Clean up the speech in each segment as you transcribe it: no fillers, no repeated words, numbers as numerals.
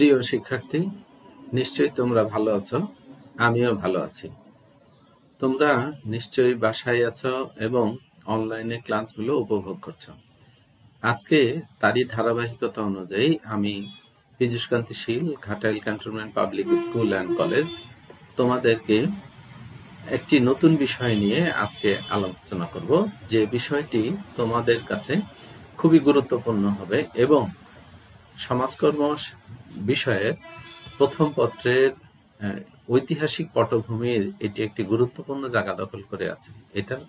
প্রিয় শিক্ষার্থী, নিশ্চয়ই তোমরা ভালো আছো। আমিও ভালো আছি। তোমরা নিশ্চয়ই বাসায় আছো এবং অনলাইনে ক্লাসগুলো উপভোগ করছো। আজকে তারই ধারাবাহিকতা অনুযায়ী আমি Piyushkanti Shil, Ghatail cantonment public school and college তোমাদেরকে একটি নতুন বিষয় নিয়ে আজকে আলোচনা করব, যে বিষয়টি তোমাদের কাছে খুবই গুরুত্বপূর্ণ হবে এবং সমাজকর্ম বিষয়ের প্রথম পত্রের ঐতিহাসিক পটভূমির এটি একটি গুরুত্বপূর্ণ জায়গা দখল করে আছে। এটার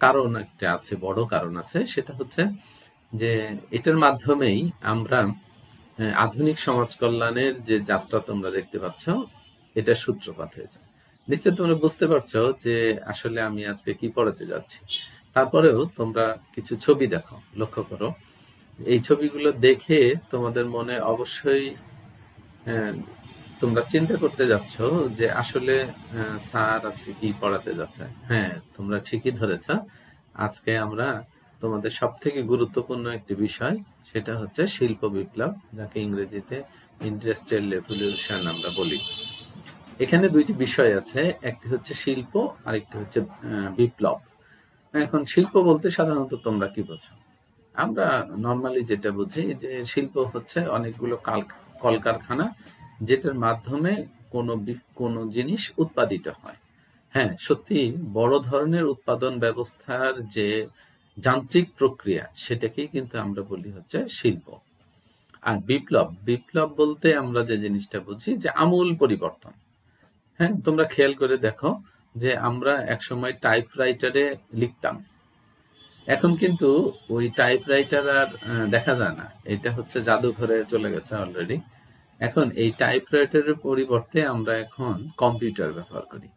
কারণ একটা আছে, বড় কারণ আছে। সেটা হচ্ছে যে এটার মাধ্যমেই আমরা আধুনিক সমাজ কল্যাণের যে যাত্রা তোমরা দেখতে পাচ্ছ, এটা সূত্রপাত হয়েছে। নিশ্চয় তোমরা বুঝতে পারছো যে আসলে আমি আজকে কি পড়াতে যাচ্ছি। তারপরেও তোমরা কিছু ছবি দেখো, লক্ষ্য করো। এই ছবিগুলো দেখে তোমাদের মনে অবশ্যই তোমরা চিন্তা করতে যাচ্ছ যে আসলে স্যার আজকে কি পড়াতে যাচ্ছে। হ্যাঁ, তোমরা ঠিকই ধরেছ। আজকে আমরা তোমাদের সব থেকে গুরুত্বপূর্ণ একটি বিষয়, সেটা হচ্ছে শিল্প বিপ্লব, যাকে ইংরেজিতে ইন্ডাস্ট্রিয়াল রেভলিউশন আমরা বলি। এখানে দুইটি বিষয় আছে, একটি হচ্ছে শিল্প আর একটি হচ্ছে বিপ্লব। এখন শিল্প বলতে সাধারণত তোমরা কি বোঝো? আমরা নর্মালি যেটা বুঝি যে শিল্প হচ্ছে অনেকগুলো কলকারখানা, যেটার মাধ্যমে কোনো জিনিস উৎপাদিত হয়। হ্যাঁ, সত্যি বড় ধরনের উৎপাদন ব্যবস্থার যে যান্ত্রিক প্রক্রিয়া, সেটাকেই কিন্তু আমরা বলি হচ্ছে শিল্প। আর বিপ্লব বলতে আমরা যে জিনিসটা বুঝি যে আমূল পরিবর্তন। হ্যাঁ, তোমরা খেয়াল করে দেখো যে আমরা একসময় টাইপরাইটারে লিখতাম, এখন কিন্তু ওই টাইপরাইটার আর দেখা যায় না। এটা হচ্ছে জাদুঘরে চলে গেছে অলরেডি। এখন এই টাইপরাইটারের পরিবর্তে আমরা এখন কম্পিউটার ব্যবহার করি।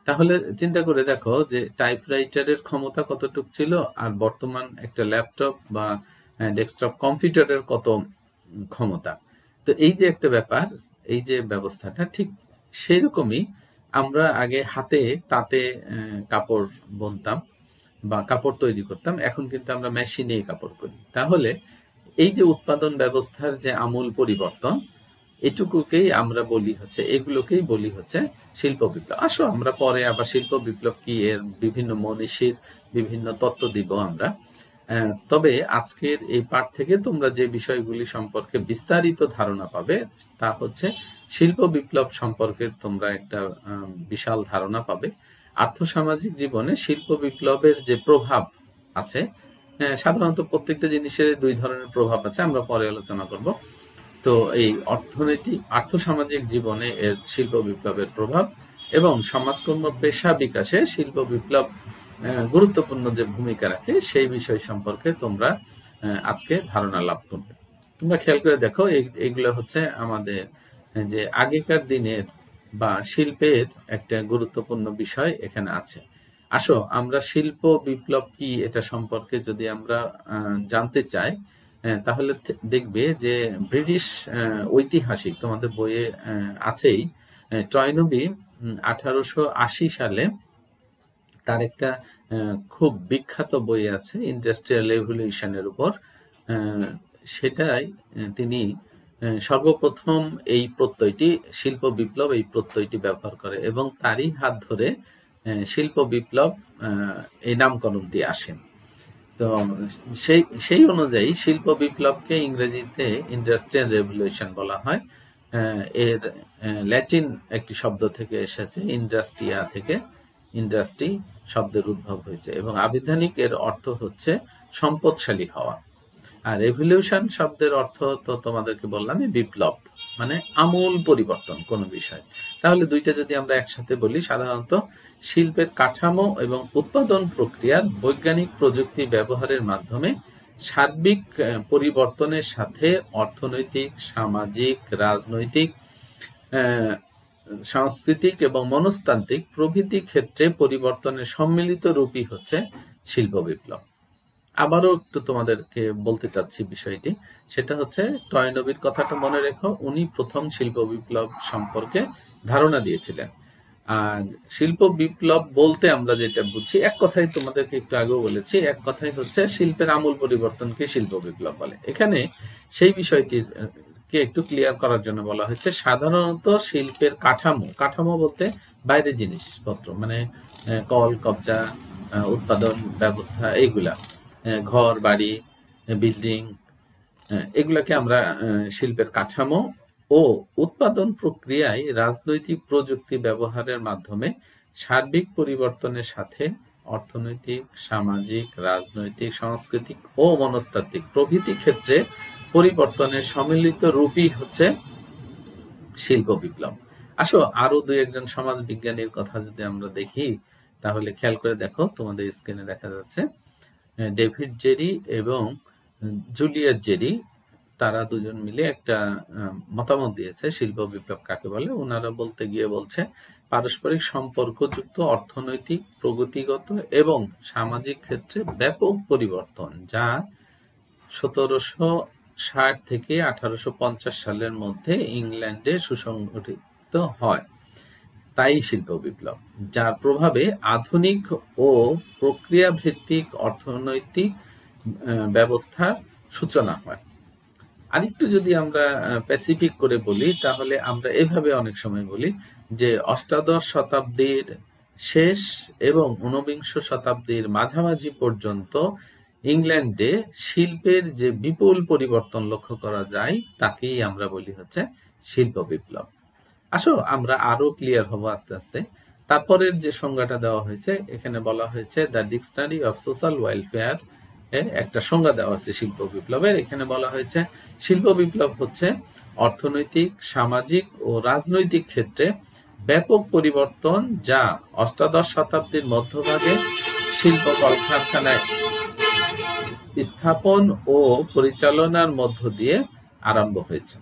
তাহলে চিন্তা করে দেখো যে টাইপরাইটারের ক্ষমতা কতটুকু ছিল, আর বর্তমান একটা ল্যাপটপ বা ডেস্কটপ কম্পিউটারের কত ক্ষমতা। তো এই যে একটা ব্যাপার, এই যে ব্যবস্থাটা, ঠিক সেই রকমই আমরা আগে হাতে তাতে কাপড় বুনতাম বা কাপড় তৈরি করতাম, এখন কিন্তু আমরা মেশিনে কাপড় করি। তাহলে এই যে উৎপাদন ব্যবস্থার যে আমূল পরিবর্তন, এটুকুকেই আমরা বলি হচ্ছে, এগুলোকেই বলি হচ্ছে শিল্প বিপ্লব। আসো আমরা পরে আবার শিল্প বিপ্লব কি এর বিভিন্ন মনীষীর বিভিন্ন তত্ত্ব দিব আমরা। তবে আজকের এই পাঠ থেকে তোমরা যে বিষয়গুলি সম্পর্কে বিস্তারিত ধারণা পাবে, তা হচ্ছে শিল্প বিপ্লব সম্পর্কে তোমরা একটা বিশাল ধারণা পাবে। আর্থসামাজিক জীবনে শিল্প বিপ্লবের যে প্রভাব আছে, সাধারণত প্রত্যেকটা জিনিসের দুই ধরনের প্রভাব আছে, আমরা পরে আলোচনা করব। তো এই আর্থসামাজিক জীবনে এর শিল্প বিপ্লবের প্রভাব এবং সমাজকর্ম পেশা বিকাশে শিল্প বিপ্লব গুরুত্বপূর্ণ যে ভূমিকা রাখে, সেই বিষয় সম্পর্কে তোমরা আজকে ধারণা লাভ করবে। তোমরা খেয়াল করে দেখো, এগুলো হচ্ছে আমাদের যে আগেকার দিনের বা শিল্পের একটা গুরুত্বপূর্ণ বিষয় এখানে আছে। আসো আমরা শিল্প বিপ্লব কি এটা সম্পর্কে যদি আমরা জানতে চাই, তাহলে দেখবে যে ব্রিটিশ ঐতিহাসিক, তোমাদের বইয়ে আছেই, টয়নবী 1880 সালে তার একটা খুব বিখ্যাত বই আছে ইন্ডাস্ট্রিয়াল রেভলিউশনের উপর। সেটাই তিনি সর্বপ্রথম এই প্রত্যয়টি, শিল্প বিপ্লব, এই প্রত্যয়টি ব্যবহার করে এবং তারই হাত ধরে শিল্প বিপ্লব এই নামকরণটি আসেন। তো সেই অনুযায়ী শিল্প বিপ্লবকে ইংরেজিতে ইন্ডাস্ট্রিয়াল রেভলিউশন বলা হয়। এর ল্যাটিন একটি শব্দ থেকে এসেছে, ইন্ডাস্ট্রিয়া থেকে ইন্ডাস্ট্রি শব্দের উদ্ভব হয়েছে এবং আবিধানিক এর অর্থ হচ্ছে সম্পদশালী হওয়া। আর রেভলিউশন শব্দের অর্থ তো তোমাদেরকে বললাম, বিপ্লব মানে আমূল পরিবর্তন কোন বিষয়। তাহলে দুইটা যদি আমরা একসাথে বলি, সাধারণত শিল্পের কাঠামো এবং উৎপাদন প্রক্রিয়ার বৈজ্ঞানিক প্রযুক্তি ব্যবহারের মাধ্যমে সার্বিক পরিবর্তনের সাথে অর্থনৈতিক, সামাজিক, রাজনৈতিক, সাংস্কৃতিক এবং মনস্তান্ত্রিক প্রভৃতি ক্ষেত্রে পরিবর্তনের সম্মিলিত রূপই হচ্ছে শিল্প বিপ্লব। আবারও একটু তোমাদেরকে বলতে চাচ্ছি বিষয়টি, সেটা হচ্ছে টয়নবীর কথাটা মনে রেখো। উনি প্রথম শিল্প বিপ্লব সম্পর্কে ধারণা দিয়েছিলেন। আর শিল্প বিপ্লব বলতে আমরা যেটা বুঝি, এক কথায় তোমাদেরকে একটু আগেও বলেছি, এক কথায় হচ্ছে শিল্পের আমূল পরিবর্তনকে শিল্প বিপ্লব বলে। এখানে সেই বিষয়টির কে একটু ক্লিয়ার করার জন্য বলা হয়েছে। সাধারণত শিল্পের কাঠামো বলতে বাইরের জিনিসপত্র, মানে কল কবজা, উৎপাদন ব্যবস্থা, এইগুলা, ঘর বাড়ি, বিল্ডিং, এগুলাকে আমরা শিল্পের কাঠামো ও উৎপাদন প্রক্রিয়ায় রাজনৈতিক প্রযুক্তি ব্যবহারের মাধ্যমে সার্বিক পরিবর্তনের সাথে অর্থনৈতিক, সামাজিক, রাজনৈতিক, সাংস্কৃতিক ও মনস্তাত্ত্বিক প্রভৃতি ক্ষেত্রে পরিবর্তনের সম্মিলিত রূপই হচ্ছে শিল্প বিপ্লব। আসো আরো দুই একজন সমাজ বিজ্ঞানীর কথা যদি আমরা দেখি, তাহলে খেয়াল করে দেখো, তোমাদের স্ক্রিনে দেখা যাচ্ছে ডেভিড জেরি এবং জুলিয়েট জেরি, তারা দুজন মিলে একটা মতামত দিয়েছে শিল্প বিপ্লব কাকে বলে। ওনারা বলতে গিয়ে বলছে পারস্পরিক সম্পর্কযুক্ত অর্থনৈতিক, প্রগতিগত এবং সামাজিক ক্ষেত্রে ব্যাপক পরিবর্তন, যা 1760 থেকে 1850 সালের মধ্যে ইংল্যান্ডে সুসংগঠিত হয়, তাই শিল্প বিপ্লব, যার প্রভাবে আধুনিক ও প্রক্রিয়া ভিত্তিক অর্থনৈতিক ব্যবস্থার সূচনা হয়। আরেকটু যদি আমরা স্পেসিফিক করে বলি, তাহলে আমরা এভাবে অনেক সময় বলি যে অষ্টাদশ শতাব্দীর শেষ এবং ঊনবিংশ শতাব্দীর মাঝামাঝি পর্যন্ত ইংল্যান্ডে শিল্পের যে বিপুল পরিবর্তন লক্ষ্য করা যায়, তাকেই আমরা বলি হচ্ছে শিল্প বিপ্লব। আসো আমরা আরো ক্লিয়ার হব আস্তে আস্তে। তারপরের যে সংজ্ঞাটা দেওয়া হয়েছে, এখানে বলা হয়েছে the dictionary of social welfare এর একটা সংজ্ঞা দেওয়া হচ্ছে শিল্প বিপ্লবের। এখানে বলা হয়েছে শিল্প বিপ্লব হচ্ছে অর্থনৈতিক, সামাজিক ও রাজনৈতিক ক্ষেত্রে ব্যাপক পরিবর্তন, যা অষ্টাদশ শতাব্দীর মধ্যভাগে শিল্প কলকারখানায় স্থাপন ও পরিচালনার মধ্য দিয়ে আরম্ভ হয়েছে।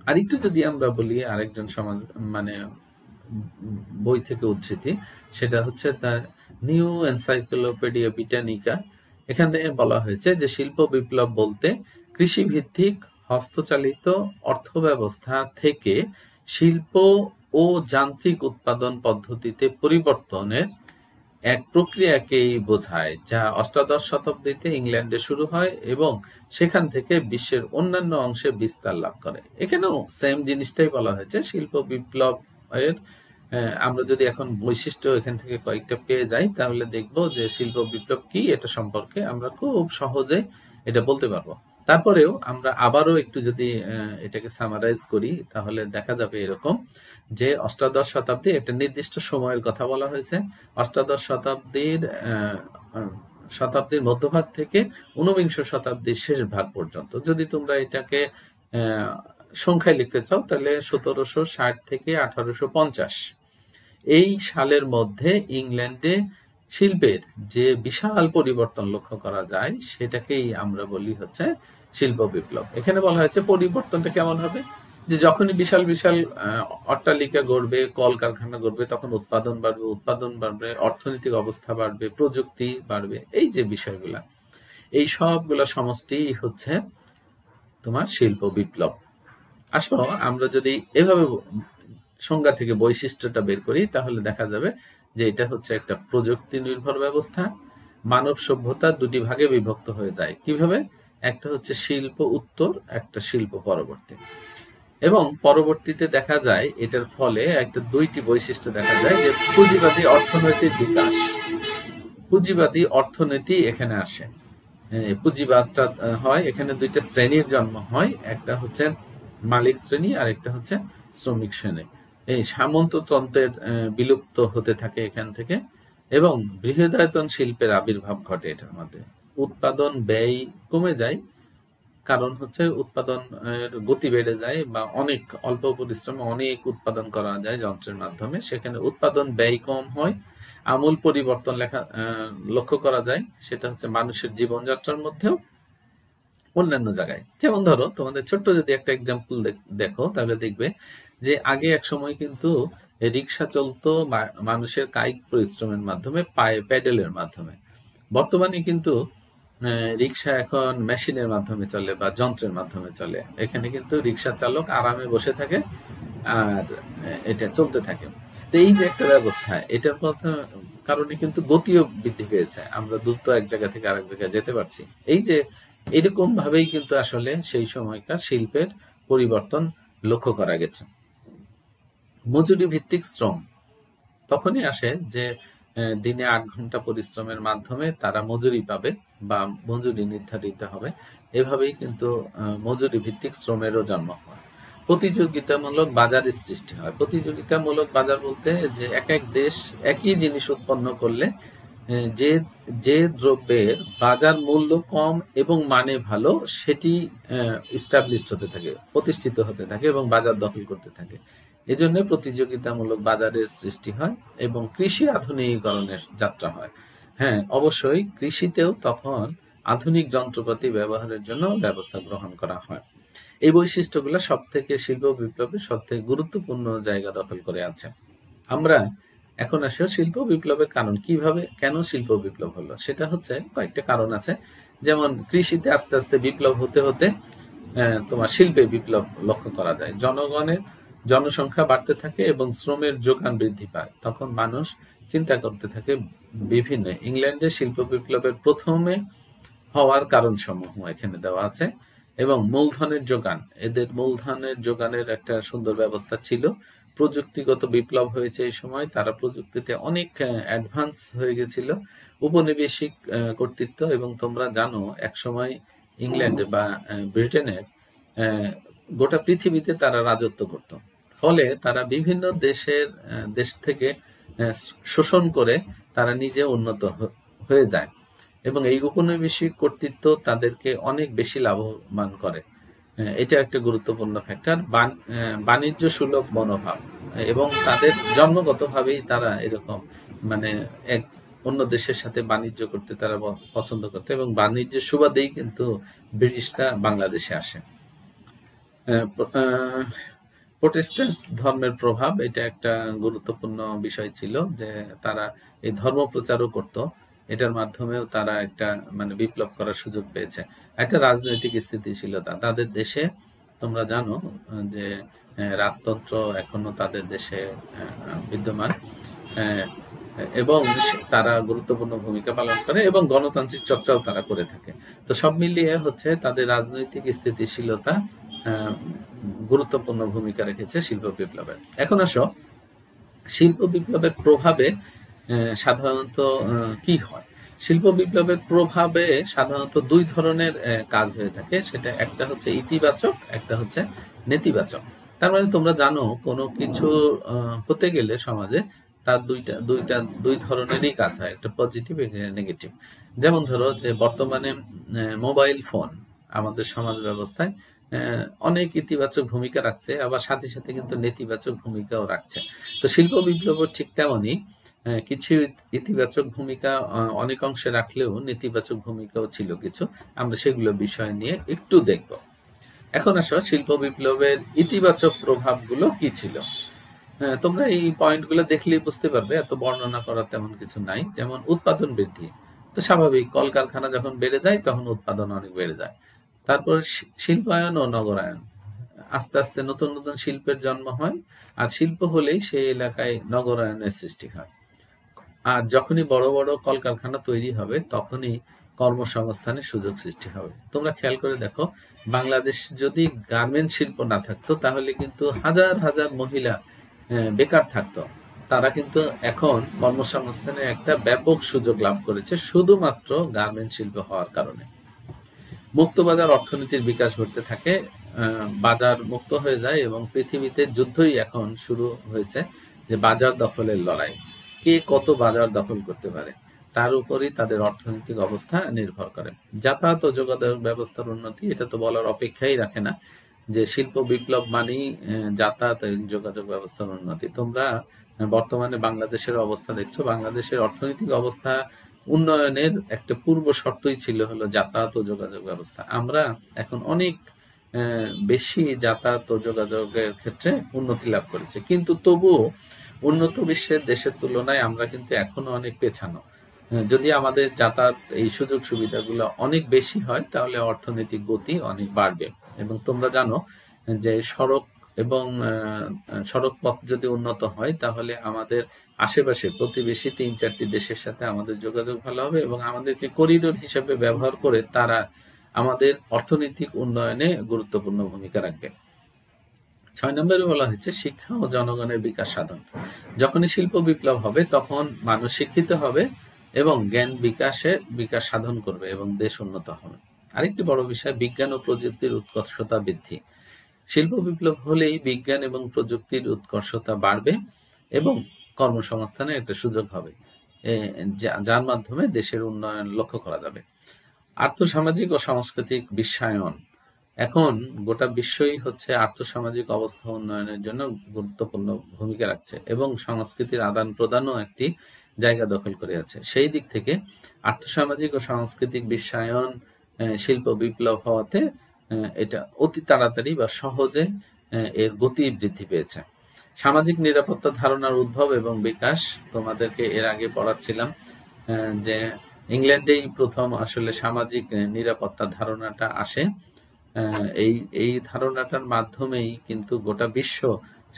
আরেকটু যদি আমরা বলি আরেকজন সমাজ মানে বই থেকে উদ্ধৃতি, সেটা হচ্ছে তার নিউ এনসাইক্লোপিডিয়া ব্রিটানিকা। এখানে বলা হয়েছে যে শিল্প বিপ্লব বলতে কৃষি ভিত্তিক হস্তচালিত অর্থব্যবস্থা থেকে শিল্প ও যান্ত্রিক উৎপাদন পদ্ধতিতে পরিবর্তনের এক প্রক্রিয়াকেই বোঝায়, যা অষ্টাদশ শতাব্দীতে ইংল্যান্ডে শুরু হয় এবং সেখান থেকে বিশ্বের অন্যান্য অংশে বিস্তার লাভ করে। এখানেও সেম জিনিসটাই বলা হয়েছে শিল্প বিপ্লব এর। আমরা যদি এখন বৈশিষ্ট্য এখান থেকে কয়েকটা পেয়ে যাই, তাহলে দেখবো যে শিল্প বিপ্লব কি, এটা সম্পর্কে আমরা খুব সহজে এটা বলতে পারবো। তারপরেও আমরা আবারও একটু যদি এটাকে সামারাইজ করি, তাহলে দেখা যাবে এরকম যে অষ্টাদশ শতাব্দী একটা নির্দিষ্ট সময়ের কথা বলা হয়েছে। অষ্টাদশ শতাব্দীর মধ্যভাগ থেকে ঊনবিংশ শতাব্দীর শেষ ভাগ পর্যন্ত। যদি তোমরা এটাকে সংখ্যায় লিখতে চাও, তাহলে 1760 থেকে 1850 এই সালের মধ্যে ইংল্যান্ডে শিল্পের যে বিশাল পরিবর্তন লক্ষ্য করা যায়, সেটাকেই আমরা বলি হচ্ছে শিল্প বিপ্লব। এখানে বলা হয়েছে পরিবর্তনটা কেমন হবে, যে যখনই বিশাল বিশাল অট্টালিকা গড়বে, কলকারখানা গড়বে, তখন উৎপাদন বাড়বে, অর্থনৈতিক অবস্থা বাড়বে, প্রযুক্তি বাড়বে, এই যে বিষয়গুলা, এই সবগুলা সমষ্টি হচ্ছে তোমার শিল্প বিপ্লব। আসলে আমরা যদি এভাবে সংজ্ঞা থেকে বৈশিষ্ট্যটা বের করি, তাহলে দেখা যাবে যে এটা হচ্ছে একটা প্রযুক্তি নির্ভর ব্যবস্থা। মানব সভ্যতা দুটি ভাগে বিভক্ত হয়ে যায়। কিভাবে? একটা হচ্ছে শিল্প উত্তর, একটা শিল্প পরবর্তী। এবং পরবর্তীতে দেখা যায় এটার ফলে একটা দুইটি বৈশিষ্ট্য দেখা যায়, যে পুঁজিবাদী অর্থনৈতিক বিকাশ, পুঁজিবাদী অর্থনীতি এখানে আসে। পুঁজিবাদটা হয়, এখানে দুইটা শ্রেণীর জন্ম হয়, একটা হচ্ছে মালিক শ্রেণী আর একটা হচ্ছে শ্রমিক শ্রেণী। এই সামন্ততন্ত্রের বিলুপ্ত হতে থাকে এখান থেকে, এবং বৃহদায়তন শিল্পের আবির্ভাব ঘটে এটার মধ্যে। উৎপাদন ব্যয় কমে যায়, কারণ হচ্ছে উৎপাদনের গতি বেড়ে যায়, বা অনেক অল্প পরিশ্রমে অনেক উৎপাদন করা যায় যন্ত্রের মাধ্যমে, সেখানে উৎপাদন ব্যয় কম হয়। আমূল পরিবর্তন লক্ষ্য করা যায়, সেটা হচ্ছে মানুষের জীবনযাত্রার মধ্যেও, অন্যান্য জায়গায়। যেমন ধরো তোমাদের ছোট্ট যদি একটা এক্সাম্পল দেখো, তাহলে দেখবে যে আগে এক সময় কিন্তু রিক্সা চলতো মানুষের কায়িক পরিশ্রমের মাধ্যমে, পায়ে প্যাডেলের মাধ্যমে। বর্তমানে কিন্তু রিক্সা এখন মেশিনের মাধ্যমে চলে বা যন্ত্রের মাধ্যমে চলে। এখানে কিন্তু রিক্সা চালক আরামে বসে থাকে আর এটা চলতে থাকে। তো এই যে একটা ব্যবস্থা, এটার কারণে কিন্তু গতিও বৃদ্ধি পেয়েছে, আমরা দ্রুত এক জায়গা থেকে আরেক জায়গায় যেতে পারছি। এই যে এরকম ভাবেই কিন্তু আসলে সেই সময়কার শিল্পের পরিবর্তন লক্ষ্য করা গেছে। মজুরি ভিত্তিক শ্রম তখনই আসে যে দিনে ৮ ঘন্টা পরিশ্রমের মাধ্যমে তারা মজুরি পাবে বা মজুরি নির্ধারিত হবে। এভাবেই কিন্তু মজুরি ভিত্তিক শ্রমেরও জন্ম হয়। প্রতিযোগিতামূলক বাজারের সৃষ্টি হয়। প্রতিযোগিতামূলক বাজার বলতে যে এক দেশ একই জিনিস উৎপন্ন করলে যে যে দ্রব্যের বাজার মূল্য কম এবং মানে ভালো সেটি এস্টাবলিশড হতে থাকে, প্রতিষ্ঠিত হতে থাকে এবং বাজার দখল করতে থাকে। এজন্য প্রতিযোগিতামূলক বাজারের সৃষ্টি হয় এবং কৃষি আধুনিকীকরণের যাত্রা হয়। হ্যাঁ, অবশ্যই কৃষিতেও তখন আধুনিক যন্ত্রপাতি ব্যবহারের জন্য ব্যবস্থা গ্রহণ করা হয়। এই বৈশিষ্ট্যগুলো সবথেকে শিল্প বিপ্লবের সবথেকে গুরুত্বপূর্ণ জায়গা দখল করে আছে। আমরা এখন আসলে শিল্প বিপ্লবের কারণ কিভাবে কেন শিল্প বিপ্লব হলো, সেটা হচ্ছে কয়েকটা কারণ আছে। যেমন কৃষিতে আস্তে আস্তে বিপ্লব হতে হতে তোমার শিল্পে বিপ্লব লক্ষ্য করা যায়। জনসংখ্যা বাড়তে থাকে এবং শ্রমের যোগান বৃদ্ধি পায়। তখন মানুষ চিন্তা করতে থাকে বিভিন্ন। ইংল্যান্ডে শিল্প বিপ্লবের প্রথমে হওয়ার কারণ সমূহ এখানে দেওয়া আছে এবং মূলধনের যোগান, এদের মূলধনের যোগানের একটা সুন্দর ব্যবস্থা ছিল। প্রযুক্তিগত বিপ্লব হয়েছে এই সময়, তারা প্রযুক্তিতে অনেক অ্যাডভান্স হয়ে গেছিল। উপনিবেশিক কর্তৃত্ব, এবং তোমরা জানো এক সময় ইংল্যান্ড বা ব্রিটেনের গোটা পৃথিবীতে তারা রাজত্ব করত। ফলে তারা বিভিন্ন দেশ থেকে শোষণ করে তারা নিজে উন্নত হয়ে যায় এবং এই উপনিবেশিক কর্তৃত্ব তাদেরকে অনেক বেশি লাভবান করে। এটা একটা গুরুত্বপূর্ণ ফ্যাক্টর। বাণিজ্য সুলভ মনোভাব, এবং তাদের জন্মগতভাবেই তারা এরকম মানে এক অন্য দেশের সাথে বাণিজ্য করতে তারা পছন্দ করতে, এবং বাণিজ্যের সুবাদেই কিন্তু ব্রিটিশরা বাংলাদেশে আসে। প্রোটেস্ট্যান্ট ধর্মের প্রভাব, এটা একটা গুরুত্বপূর্ণ বিষয় ছিল যে তারা এই ধর্ম প্রচারও করত। এটার মাধ্যমেও তারা একটা মানে বিপ্লব করার সুযোগ পেয়েছে। একটা রাজনৈতিক স্থিতিশীলতা, তাদের দেশে তোমরা জানো যে রাজতন্ত্র এখনো তাদের দেশে বিদ্যমান, এবং তারা গুরুত্বপূর্ণ ভূমিকা পালন করে এবং গণতান্ত্রিক চর্চাও তারা করে থাকে। তো সব মিলিয়ে হচ্ছে তাদের রাজনৈতিক স্থিতিশীলতা গুরুত্বপূর্ণ ভূমিকা রেখেছে শিল্প বিপ্লবের। এখন আসো শিল্প বিপ্লবের প্রভাবে সাধারণত কি হয়। শিল্প বিপ্লবের প্রভাবে সাধারণত দুই ধরনের কাজ হয়ে থাকে, সেটা একটা হচ্ছে ইতিবাচক, একটা হচ্ছে নেতিবাচক। তার মানে তোমরা জানো কোনো কিছু হতে গেলে সমাজে তার দুই ধরনেরই কাজ হয়, একটা পজিটিভ একটা নেগেটিভ। যেমন ধরো যে বর্তমানে মোবাইল ফোন আমাদের সমাজ ব্যবস্থায় অনেক ইতিবাচক ভূমিকা রাখছে, আবার সাথে সাথে কিন্তু নেতিবাচক ভূমিকাও রাখছে। তো শিল্প বিপ্লব ঠিক তেমনই, কিছু ইতিবাচক ভূমিকা অনেক অংশে রাখলেও নেতিবাচক ভূমিকাও ছিল কিছু। আমরা সেগুলো বিষয় নিয়ে একটু দেখব। এখন আসো শিল্প বিপ্লবের ইতিবাচক প্রভাবগুলো কি ছিল। তোমরা এই পয়েন্টগুলো দেখলেই বুঝতে পারবে, এত বর্ণনা করার তেমন কিছু নাই। যেমন উৎপাদন বৃদ্ধি, তো স্বাভাবিক, কলকারখানা যখন বেড়ে যায় তখন উৎপাদন অনেক বেড়ে যায়। তারপর শিল্পায়ন ও নগরায়ন, আস্তে আস্তে নতুন নতুন শিল্পের জন্ম হয়, আর শিল্প হলেই সেই এলাকায় নগরায়নের সৃষ্টি হয়। আর যখনই বড় বড় কলকারখানা তৈরি হবে তখনই কর্মসংস্থানের সুযোগ সৃষ্টি হবে। তোমরা খেয়াল করে দেখো, বাংলাদেশ যদি গার্মেন্ট শিল্প না থাকতো তাহলে কিন্তু হাজার হাজার মহিলা বেকার থাকতো। তারা কিন্তু এখন কর্মসংস্থানের একটা ব্যাপক সুযোগ লাভ করেছে শুধুমাত্র গার্মেন্ট শিল্প হওয়ার কারণে। মুক্তবাজার অর্থনীতির বিকাশ ঘটতে থাকে, বাজার মুক্ত হয়ে যায় এবং পৃথিবীতে যুদ্ধই এখন শুরু হয়েছে, যে বাজার দখলের লড়াই, কে কত বাজার দখল করতে পারে তার উপরই তাদের অর্থনৈতিক অবস্থা নির্ভর করে। যাতায়াত ও যোগাযোগ ব্যবস্থার উন্নতি, এটা তো বলার অপেক্ষাই রাখে না যে শিল্প বিপ্লব মানেই যাতায়াত যোগাযোগ ব্যবস্থার উন্নতি। তোমরা বর্তমানে বাংলাদেশের অবস্থা দেখছো, বাংলাদেশের অর্থনৈতিক অবস্থা উন্নয়নের একটা পূর্ব শর্তই ছিল হলো যাতায়াত ও যোগাযোগ ব্যবস্থা। আমরা এখন অনেক বেশি যাতায়াত ও যোগাযোগের ক্ষেত্রে উন্নতি লাভ করেছে, কিন্তু তবুও উন্নত বিশ্বের দেশের তুলনায় আমরা কিন্তু এখনো অনেক পেছানো। যদি আমাদের যাতায়াত এই সুযোগ সুবিধাগুলো অনেক বেশি হয় তাহলে অর্থনৈতিক গতি অনেক বাড়বে। এবং তোমরা জানো যে সড়ক পথ যদি উন্নত হয় তাহলে আমাদের আশেপাশে প্রতিবেশী ৩-৪টি দেশের সাথে আমাদের যোগাযোগ ভালো হবে এবং আমাদেরকে করিডোর হিসেবে ব্যবহার করে তারা আমাদের অর্থনৈতিক উন্নয়নে গুরুত্বপূর্ণ ভূমিকা রাখবে। 6 নম্বরে বলা হয়েছে শিক্ষা ও জনগণের বিকাশ সাধন। যখনই শিল্প বিপ্লব হবে তখন মানুষ শিক্ষিত হবে এবং জ্ঞান বিকাশ সাধন করবে এবং দেশ উন্নত হবে। আরেকটি বড় বিষয় বিজ্ঞান ও প্রযুক্তির উৎকর্ষতা বৃদ্ধি। শিল্প বিপ্লব হলেই বিজ্ঞান এবং প্রযুক্তির উৎকর্ষতা বাড়বে এবং কর্মসংস্থানের একটা সুযোগ হবে, যার মাধ্যমে দেশের উন্নয়ন লক্ষ্য করা যাবে। আর্থসামাজিক ও সাংস্কৃতিক বিশ্বায়ন। এখন গোটা বিশ্বই হচ্ছে আর্থসামাজিক অবস্থা উন্নয়নের জন্য গুরুত্বপূর্ণ ভূমিকা রাখছে এবং সংস্কৃতির আদান প্রদানও একটি জায়গা দখল করে আছে। সেই দিক থেকে আর্থসামাজিক ও সাংস্কৃতিক বিশ্বায়ন শিল্প বিপ্লব হওয়াতে এটা অতি তাড়াতাড়ি বা সহজে এর গতি বৃদ্ধি পেয়েছে। সামাজিক নিরাপত্তা ধারণার উদ্ভব এবং বিকাশ। তোমাদেরকে এর আগে পড়াচ্ছিলাম যে ইংল্যান্ডেই প্রথম আসলে সামাজিক নিরাপত্তা ধারণাটা আসে। এই ধারণাটার মাধ্যমেই কিন্তু গোটা বিশ্ব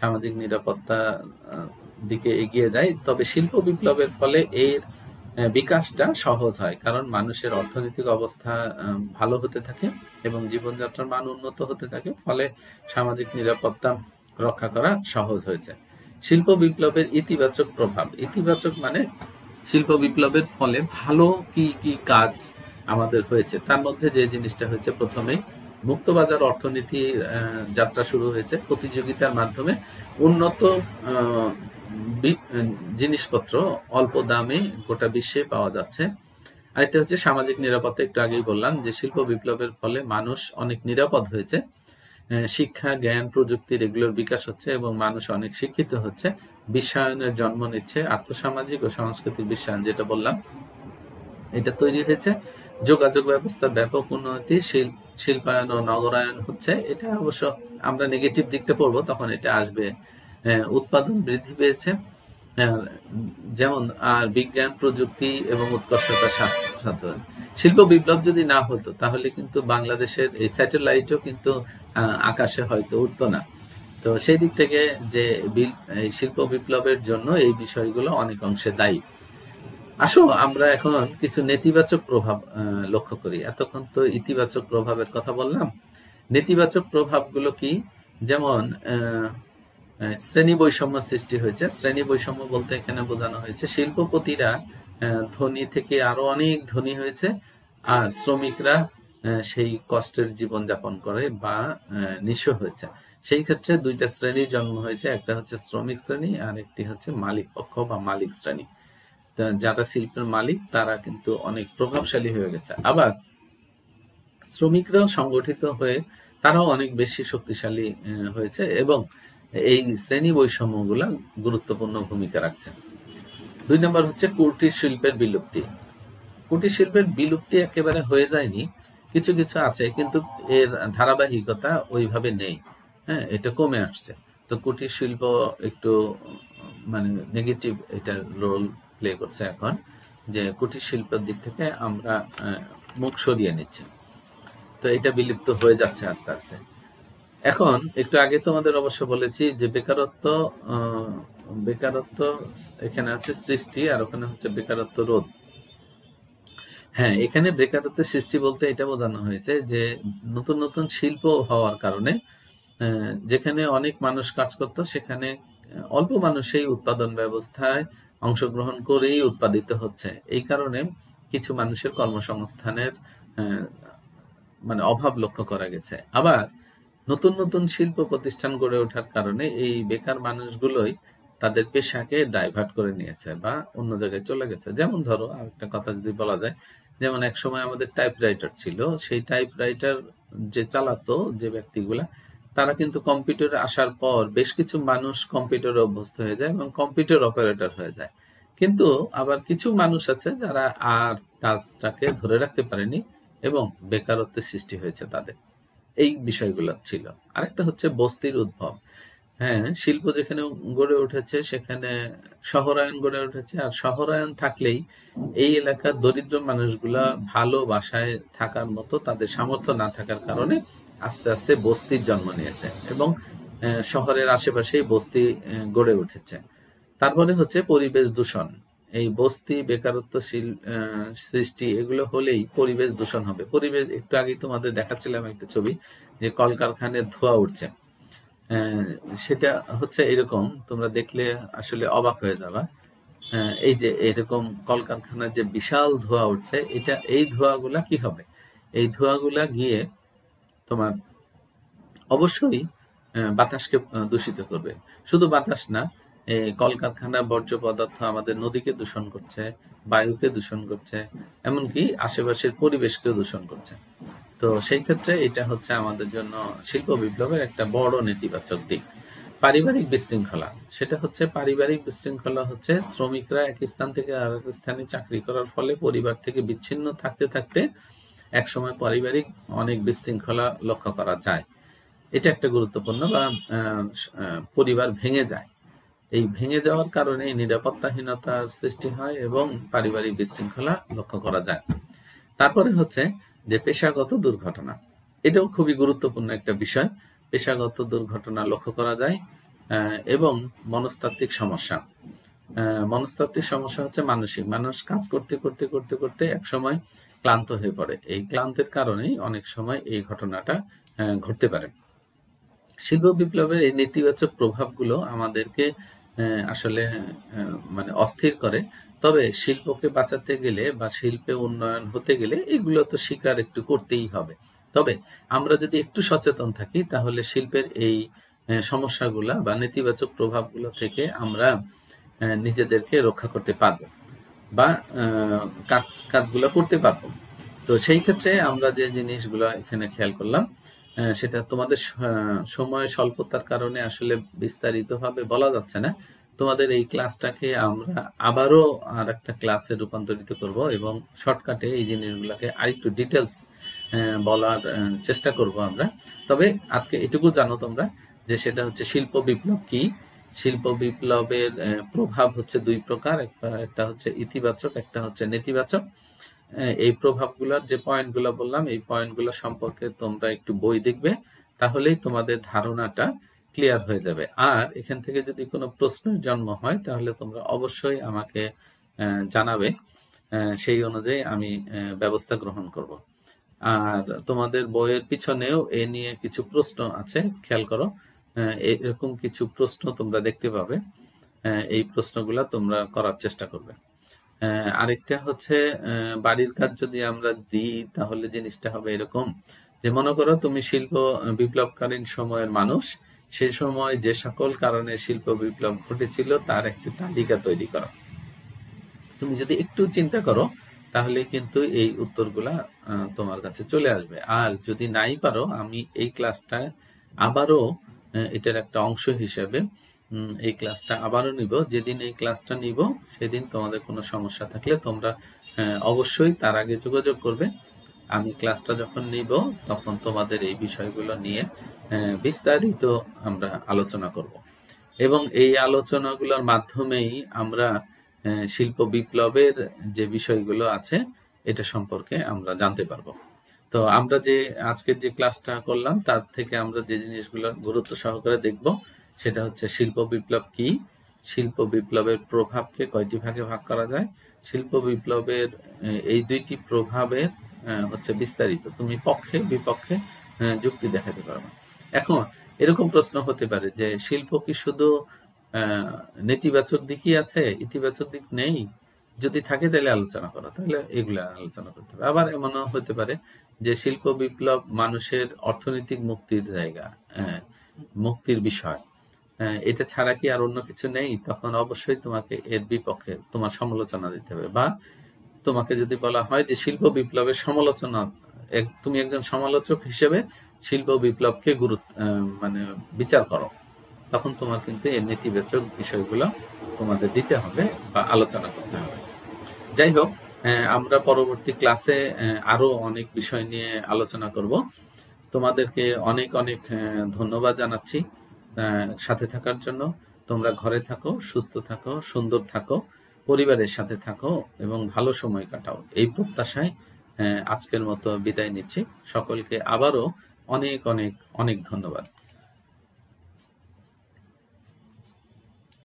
সামাজিক নিরাপত্তা দিকে এগিয়ে যায়। তবে শিল্প বিপ্লবের ফলে এর বিকাশটা সহজ হয়, কারণ মানুষের অর্থনৈতিক অবস্থা ভালো হতে থাকে এবং জীবনযাত্রার মান উন্নত হতে থাকে, ফলে সামাজিক নিরাপত্তা রক্ষা করা সহজ হয়েছে। শিল্প বিপ্লবের ইতিবাচক প্রভাব। ইতিবাচক মানে শিল্প বিপ্লবের ফলে ভালো কি কি কাজ আমাদের হয়েছে, তার মধ্যে যে জিনিসটা হয়েছে, প্রথমেই মুক্তবাজার অর্থনীতির যাত্রা শুরু হয়েছে। প্রতিযোগিতার মাধ্যমে উন্নত জিনিসপত্র অল্প দামে গোটা বিশ্বে পাওয়া যাচ্ছে। আরেকটা হচ্ছে সামাজিক নিরাপত্তা। একটু আগেই বললাম যে শিল্প বিপ্লবের ফলে মানুষ অনেক নিরাপদ হয়েছে। শিক্ষা, জ্ঞান, প্রযুক্তির এগুলোর বিকাশ হচ্ছে এবং মানুষ অনেক শিক্ষিত হচ্ছে। বিশ্বায়নের জন্ম নিচ্ছে। আর্থসামাজিক ও সাংস্কৃতিক বিশ্বায়ন যেটা বললাম, এটা তৈরি হয়েছে। যোগাযোগ ব্যবস্থার ব্যাপক উন্নতি, শিল্পায়ন ও নগরায়ন হচ্ছে। এটা অবশ্য আমরা নেগেটিভ দিকটা পড়বো, তখন এটা আসবে। উৎপাদন বৃদ্ধি পেয়েছে, যেমন আর বিজ্ঞান, প্রযুক্তি এবং উৎকর্ষতা সাথে। শিল্প বিপ্লব যদি না হতো তাহলে কিন্তু বাংলাদেশের এই স্যাটেলাইটও কিন্তু আকাশে হয়তো উঠতো না। তো সেই দিক থেকে যে এই শিল্প বিপ্লবের জন্য এই বিষয়গুলো অনেক অংশে দায়ী। আসো আমরা এখন কিছু নেতিবাচক প্রভাব লক্ষ্য করি। এতক্ষণ তো ইতিবাচক প্রভাবের কথা বললাম। নেতিবাচক প্রভাবগুলো কি? যেমন শ্রেণী বৈষম্য সৃষ্টি হয়েছে। শ্রেণী বৈষম্য বলতে এখানে বোঝানো হয়েছে শিল্পপতিরা ধনী থেকে আরো অনেক ধনী হয়েছে, আর শ্রমিকরা সেই কষ্টের জীবন যাপন করে বা নিঃস্ব হয়েছে। সেই ক্ষেত্রে দুইটা শ্রেণীর জন্ম হয়েছে, একটা হচ্ছে শ্রমিক শ্রেণী আর একটি হচ্ছে মালিক পক্ষ বা মালিক শ্রেণী। যারা শিল্পের মালিক তারা কিন্তু অনেক প্রভাবশালী হয়ে গেছে, আবার শ্রমিকরাও সংগঠিত হয়ে তারাও অনেক বেশি শক্তিশালী হয়েছে এবং এই শ্রেণী বৈষম্যগুলা গুরুত্বপূর্ণ ভূমিকা রাখছে। 2 নম্বর হচ্ছে কুটির শিল্পের বিলুপ্তি। কুটির শিল্পের বিলুপ্তি একেবারে হয়ে যায়নি, কিছু কিছু আছে, কিন্তু এর ধারাবাহিকতা ওইভাবে নেই। হ্যাঁ, এটা কমে আসছে। তো কুটির শিল্প একটু মানে নেগেটিভ এটা রোল প্লে করছে এখন, যে কুটির শিল্পের দিক থেকে আমরা মুখ সরিয়ে নিচ্ছি। তো এটা বিলুপ্ত হয়ে যাচ্ছে আস্তে আস্তে। এখন একটু আগে তোমাদের অবশ্য বলেছি যে বেকারত্ব এখানে আছে সৃষ্টি আর ওখানে হচ্ছে বেকারত্ব রোধ। হ্যাঁ, এখানে বেকারত্বের সৃষ্টি বলতে এটা বোঝানো হয়েছে যে নতুন নতুন শিল্প হওয়ার কারণে যেখানে অনেক মানুষ কাজ করত সেখানে অল্প মানুষই উৎপাদন ব্যবস্থায় অংশগ্রহণ করেই উৎপাদিত হচ্ছে। এই কারণে কিছু মানুষের কর্মসংস্থানের মানে অভাব লক্ষ্য করা গেছে। আবার নতুন নতুন শিল্প প্রতিষ্ঠান গড়ে ওঠার কারণে এই বেকার মানুষগুলোই তাদের পেশাকে ডাইভার্ট করে নিয়েছে বা অন্য জায়গায় চলে গেছে। যেমন ধরো আরেকটা কথা যদি বলা যায়, যেমন এক সময় আমাদের টাইপরাইটার ছিল, সেই টাইপরাইটার যে চালাতো যে ব্যক্তিগুলা, তারা কিন্তু কম্পিউটারে আসার পর বেশ কিছু মানুষ কম্পিউটারে অভ্যস্ত হয়ে যায় এবং কম্পিউটার অপারেটর হয়ে যায়। কিন্তু আবার কিছু মানুষ আছে যারা আর কাজটাকে ধরে রাখতে পারেনি এবং বেকারত্বের সৃষ্টি হয়েছে তাদের। এই বিষয়গুলো ছিল। আরেকটা হচ্ছে বস্তির উদ্ভব। হ্যাঁ, শিল্প যেখানে গড়ে উঠেছে সেখানে শহরায়ন গড়ে উঠেছে, আর শহরায়ন থাকলেই এই এলাকার দরিদ্র মানুষগুলা ভালো বাসায় থাকার মতো তাদের সামর্থ্য না থাকার কারণে আস্তে আস্তে বস্তির জন্ম নিয়েছে এবং শহরের আশেপাশেই বস্তি গড়ে উঠেছে। তারপরে হচ্ছে পরিবেশ দূষণ। এই বস্তি বেকারত্ব সৃষ্টি এগুলো হলেই পরিবেশ দূষণ হবে। পরিবেশ একটু আগে তোমাদের দেখাচ্ছিলাম একটা ছবি, যে কলকারখানার ধোঁয়া উঠছে, সেটা হচ্ছে এরকম, তোমরা দেখলে আসলে অবাক হয়ে যাবা। এই যে এরকম কলকারখানার যে বিশাল ধোঁয়া উঠছে, এই ধোঁয়াগুলা কি হবে, এই ধোঁয়াগুলা গিয়ে তোমার অবশ্যই বাতাসকে দূষিত করবে। শুধু বাতাস না, কলকারখানার বর্জ্য পদার্থ আমাদের নদীকে দূষণ করছে, বায়ুকে দূষণ করছে, এমনকি আশেপাশের পরিবেশকেও দূষণ করছে। তো সেই ক্ষেত্রে এটা হচ্ছে আমাদের জন্য শিল্প বিপ্লবের একটা বড় নেতিবাচক দিক। পারিবারিক বিশৃঙ্খলা, সেটা হচ্ছে পারিবারিক বিশৃঙ্খলা হচ্ছে শ্রমিকরা এক স্থান থেকে আরেক স্থানে চাকরি করার ফলে পরিবার থেকে বিচ্ছিন্ন থাকতে থাকতে একসময় পারিবারিক অনেক বিশৃঙ্খলা লক্ষ্য করা যায়। এটা একটা গুরুত্বপূর্ণ, বা পরিবার ভেঙে যায়। এই ভেঙে যাওয়ার কারণে নিরাপত্তাহীনতার সৃষ্টি হয় এবং পারিবারিক বিশৃঙ্খলা লক্ষ্য করা যায়। তারপরে হচ্ছে যে পেশাগত দুর্ঘটনা, এটাও খুবই গুরুত্বপূর্ণ একটা বিষয়। পেশাগত দুর্ঘটনা লক্ষ্য করা যায়, এবং মনস্তাত্ত্বিক সমস্যা। মনস্তাত্ত্বিক সমস্যা হচ্ছে মানসিক, মানুষ কাজ করতে করতে করতে করতে এক সময় ক্লান্ত হয়ে পড়ে। এই ক্লান্তের কারণেই অনেক সময় এই ঘটনাটা ঘটতে পারে। শিল্প বিপ্লবের এই নেতিবাচক প্রভাবগুলো আমাদেরকে আসলে মানে অস্থির করে। তবে শিল্পকে বাঁচাতে গেলে বা শিল্পে উন্নয়ন হতে গেলে এগুলো তো স্বীকার একটু করতেই হবে। তবে আমরা যদি একটু সচেতন থাকি তাহলে শিল্পের এই সমস্যাগুলা বা নেতিবাচক প্রভাবগুলো থেকে আমরা নিজেদেরকে রক্ষা করতে পারবো, বা কাজগুলো করতে পারবো। তো সেই ক্ষেত্রে আমরা যে জিনিসগুলো এখানে খেয়াল করলাম, সেটা তোমাদের সময় স্বল্পতার কারণে আসলে বিস্তারিতভাবে বলা যাচ্ছে না। তোমাদের এই ক্লাসটাকে আমরা আবারও আর একটা ক্লাসে রূপান্তরিত করব এবং শর্টকাটে এই জিনিসগুলোকে আরেকটু ডিটেলস বলার চেষ্টা করব আমরা। তবে আজকে এটুকু জানো তোমরা, যে সেটা হচ্ছে শিল্প বিপ্লব কি। শিল্প বিপ্লবের প্রভাব হচ্ছে দুই প্রকার, একটা হচ্ছে ইতিবাচক, একটা হচ্ছে নেতিবাচক। এই প্রভাবগুলোর যে পয়েন্টগুলো বললাম, এই পয়েন্টগুলো সম্পর্কে তোমরা একটু বই দেখবে, তাহলেই তোমাদের ধারণাটা ক্লিয়ার হয়ে যাবে। আর এখান থেকে যদি কোনো প্রশ্নের জন্ম হয় তাহলে তোমরা অবশ্যই আমাকে জানাবে, সেই অনুযায়ী আমি ব্যবস্থা গ্রহণ করব। আর তোমাদের বইয়ের পিছনেও এ নিয়ে কিছু প্রশ্ন আছে, খেয়াল করো, এরকম কিছু প্রশ্ন তোমরা দেখতে পাবে। এই প্রশ্নগুলা তোমরা করার চেষ্টা করবে। আরেকটা হচ্ছে বাড়ির কাজ যদি আমরা দিই তাহলে জিনিসটা হবে এরকম, যে মনে করো তুমি শিল্প বিপ্লবকালীন সময়ের মানুষ, সে সময় যে সকল কারণে শিল্প বিপ্লব ঘটেছিল তার একটি তালিকা তৈরি করো। তুমি যদি একটু চিন্তা করো তাহলে কিন্তু এই উত্তরগুলা তোমার কাছে চলে আসবে। আর যদি নাই পারো, আমি এই ক্লাসটা আবারও এটার একটা অংশ হিসেবে এই ক্লাসটা আবারও নিব। যেদিন এই ক্লাসটা নিব সেদিন তোমাদের কোনো সমস্যা থাকলে তোমরা অবশ্যই তার আগে যোগাযোগ করবে। আমি ক্লাসটা যখন নিব তখন তোমাদের এই বিষয়গুলো নিয়ে বিস্তারিত আমরা আলোচনা করব, এবং এই আলোচনাগুলোর মাধ্যমেই আমরা শিল্প বিপ্লবের যে বিষয়গুলো আছে এটা সম্পর্কে আমরা জানতে পারবো। তো আমরা যে আজকের যে ক্লাসটা করলাম তার থেকে আমরা যে জিনিসগুলো গুরুত্ব সহকারে দেখব সেটা হচ্ছে শিল্প বিপ্লব কি, শিল্প বিপ্লবের প্রভাবকে কয়টি ভাগে ভাগ করা যায়, শিল্প বিপ্লবের এই দুইটি প্রভাবের হচ্ছে বিস্তারিত, তুমি পক্ষে বিপক্ষে যুক্তি দেখাতে পারবে। এখন এরকম প্রশ্ন হতে পারে যে শিল্প কি শুধু নেতিবাচক দিকই আছে, ইতিবাচক দিক নেই? যদি থাকে তাহলে আলোচনা করো, তাহলে এগুলা আলোচনা করতে হবে। আবার এমনও হতে পারে যে শিল্প বিপ্লব মানুষের অর্থনৈতিক মুক্তির জায়গা, মুক্তির বিষয়, এটা ছাড়া কি আর অন্য কিছু নেই? তখন অবশ্যই তোমাকে এর বিপক্ষে তোমার সমালোচনা দিতে হবে। বা তোমাকে যদি বলা হয় যে শিল্প বিপ্লবের সমালোচনা, তুমি একজন সমালোচক হিসেবে শিল্প বিপ্লবকে মানে বিচার করো, তখন তোমার কিন্তু এর নেতিবাচক বিষয়গুলো তোমাদের দিতে হবে বা আলোচনা করতে হবে। যাই হোক, আমরা পরবর্তী ক্লাসে আরো অনেক বিষয় নিয়ে আলোচনা করব। তোমাদেরকে অনেক অনেক ধন্যবাদ জানাচ্ছি সাথে থাকার জন্য। তোমরা ঘরে থাকো, সুস্থ থাকো, সুন্দর থাকো, পরিবারের সাথে থাকো এবং ভালো সময় কাটাও, এই প্রত্যাশায় আজকের মতো বিদায় নিচ্ছি। সকলকে আবারও অনেক অনেক অনেক ধন্যবাদ।